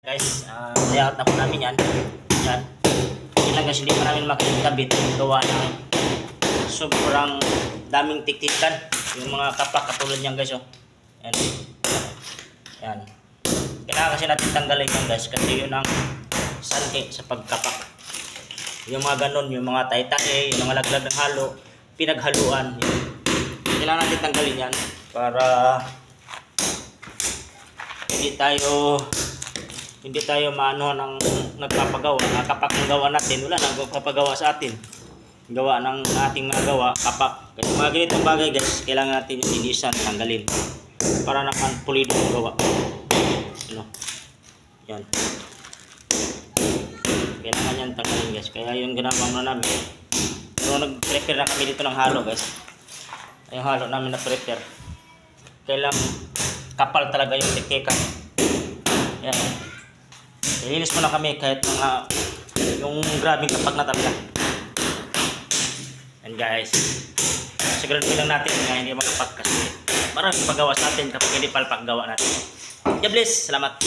Guys, layout na po namin yan. Yan. Yun lang guys, hindi pa namin makikabit. Gawa ng sobrang daming tiktikan. Yung mga kapak katulad niyan guys. Oh. Yan. Yan. Kailangan kasi natin tanggalin yan guys. Kasi yun ang sanhi sa pagkapak. Yung mga ganon, yung mga tay-tay, yung mga laglag ng halo, pinaghaluan. Yun. Kailangan natin tanggalin yan para hindi tayo maano ng nagpapagawa. Kapak ng gawa natin, wala nang nagpapagawa sa atin. Gawa ng ating mga gawa, kapak. Kasi mga ganitong bagay guys, kailangan natin yung linisan, tanggalin. Para naman pulido yung gawa. Ano? Yan. Kailangan yan tanggalin guys. Kaya yung ginagawa na namin. Pero nag-prepare na kami dito ng halo guys. Yung halo namin na prepare. Kailangan kapal talaga yung tiktika. Yan. Ilinis mo na kami kahit mga yung grabing kapak na talaga. And guys, siguraduhin lang natin na hindi makapak kasi maraming paggawa sa atin kapag hindi palpak gawa natin. God bless. Salamat.